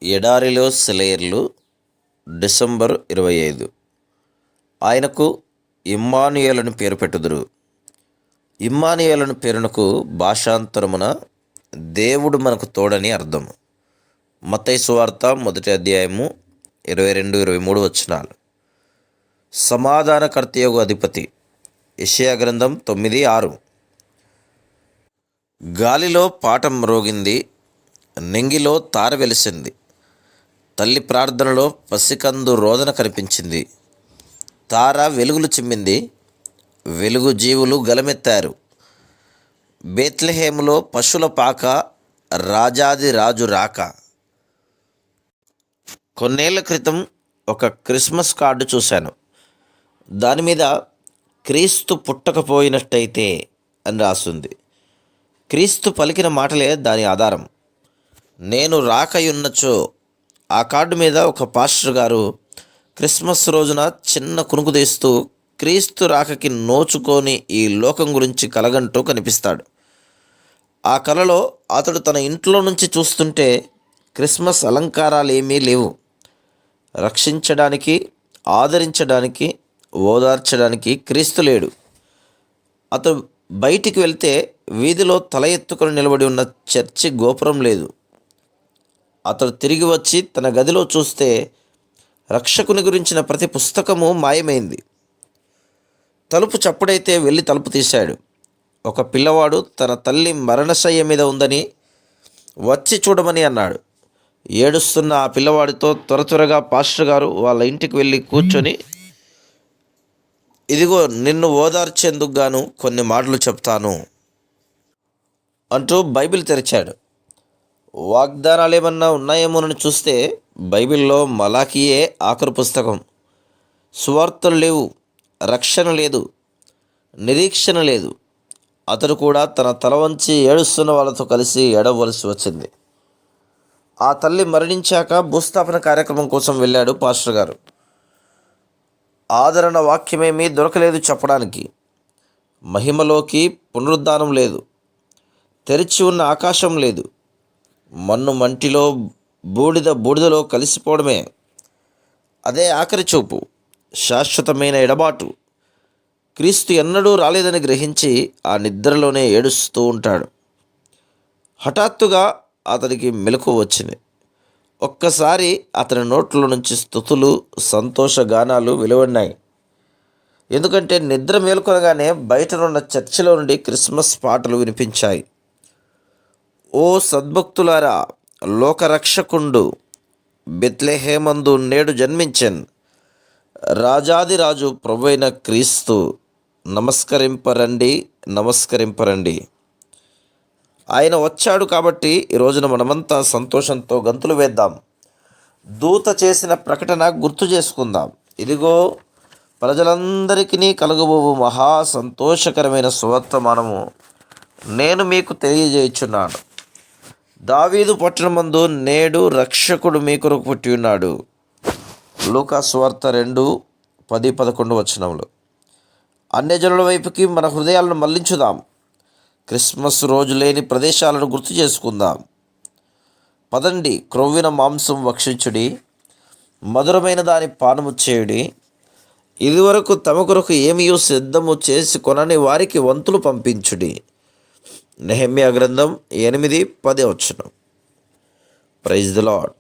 ఎడారిలో సెలయేర్లు డిసెంబర్ 25. ఆయనకు ఇమ్మానుయేలని పేరు పెట్టుదురు. ఇమ్మానుయేలని పేరునకు భాషాంతరమున దేవుడు మనకు తోడని అర్థం. మత్తయి సువార్త 1వ అధ్యాయము 22-23 వచనాలు. సమాధానకర్తయగు అధిపతి. యెషయా గ్రంథం 9:6. గాలిలో పాట మ్రోగింది, నింగిలో తార వెలిసింది, తల్లి ప్రార్థనలో పసికందు రోదన కనిపించింది. తార వెలుగులు చిమ్మింది, వెలుగు జీవులు గలమెత్తారు. బేత్లెహేములో పశుల పాక, రాజాది రాజు రాక. కొన్నేళ్ల క్రితం ఒక క్రిస్మస్ కార్డు చూశాను. దాని మీద క్రీస్తు పుట్టకపోయినట్టయితే అని రాస్తుంది. క్రీస్తు పలికిన మాటలే దాని ఆధారం. నేను రాకయున్నచో. ఆ కార్డు మీద ఒక పాస్టర్ గారు క్రిస్మస్ రోజున చిన్న కునుకు తీస్తూ క్రీస్తు రాకకి నోచుకొని ఈ లోకం గురించి కలగంటూ కనిపిస్తాడు. ఆ కలలో అతడు తన ఇంట్లో నుంచి చూస్తుంటే క్రిస్మస్ అలంకారాలు ఏమీ లేవు. రక్షించడానికి, ఆదరించడానికి, ఓదార్చడానికి క్రీస్తు లేడు. అతడు బయటికి వెళ్తే వీధిలో తల ఎత్తుకొని నిలబడి ఉన్న చర్చి గోపురం లేదు. అతడు తిరిగి వచ్చి తన గదిలో చూస్తే రక్షకుని గురించిన ప్రతి పుస్తకము మాయమైంది. తలుపు చప్పుడైతే వెళ్ళి తలుపు తీశాడు. ఒక పిల్లవాడు తన తల్లి మరణశయ్య మీద ఉందని వచ్చి చూడమని అన్నాడు. ఏడుస్తున్న ఆ పిల్లవాడితో త్వరగా పాస్టర్ గారు వాళ్ళ ఇంటికి వెళ్ళి కూర్చొని, ఇదిగో నిన్ను ఓదార్చేందుకు గాను కొన్ని మాటలు చెప్తాను అంటూ బైబిల్ తెరిచాడు. వాగ్దానాలు ఏమన్నా ఉన్నాయేమోనని చూస్తే బైబిల్లో మలాకీయే ఆఖరు పుస్తకం. సువార్తలు లేవు, రక్షణ లేదు, నిరీక్షణ లేదు. అతడు కూడా తన తల వంచి ఏడుస్తున్న వాళ్ళతో కలిసి ఏడవలసి వచ్చింది. ఆ తల్లి మరణించాక భూస్థాపన కార్యక్రమం కోసం వెళ్ళాడు పాస్టర్ గారు. ఆదరణ వాక్యమేమీ దొరకలేదు చెప్పడానికి. మహిమలోకి పునరుద్ధానం లేదు, తెరిచి ఉన్న ఆకాశం లేదు, మన్ను మంటిలో, బూడిదలో కలిసిపోవడమే. అదే ఆఖరి చూపు, శాశ్వతమైన ఎడబాటు. క్రీస్తు ఎన్నడూ రాలేదని గ్రహించి ఆ నిద్రలోనే ఏడుస్తూ ఉంటాడు. హఠాత్తుగా అతనికి మెలకువ వచ్చింది. ఒక్కసారి అతని నోట్లో నుంచి స్తుతులు, సంతోష గానాలు వెలువడినాయి. ఎందుకంటే నిద్ర మేల్కొనగానే బయటనున్న చర్చిలో నుండి క్రిస్మస్ పాటలు వినిపించాయి. ఓ సద్భక్తులారా, లోకరక్షకుండు బెత్లెహేమందు నేడు జన్మించెన్, రాజాదిరాజు ప్రభువైన క్రీస్తు, నమస్కరింపరండి, నమస్కరింపరండి. ఆయన వచ్చాడు కాబట్టి ఈ రోజున మనమంతా సంతోషంతో గంతులు వేద్దాం. దూత చేసిన ప్రకటన గుర్తు చేసుకుందాం. ఇదిగో ప్రజలందరికీ కలుగబోవు మహా సంతోషకరమైన సువర్తమానము నేను మీకు తెలియజేయుచున్నాను. దావీదు పట్టణమందు నేడు రక్షకుడు మీ కొరకు పుట్టి ఉన్నాడు. లూకా సువార్త 2:10-11 వచనములు. అన్యజనుల వైపుకి మన హృదయాలను మళ్లించుదాం. క్రిస్మస్ రోజు లేని ప్రదేశాలను గుర్తు చేసుకుందాం. పదండి, క్రొవ్విన మాంసం భక్షించుడి, మధురమైన దాని పానము చేయుడి. ఇదివరకు తమ కొరకు ఏమీ సిద్ధము చేసి కొనని వారికి వంతులు పంపించుడి. నెహెమ్యా గ్రంథం 8:10 వచనం. Praise the lord.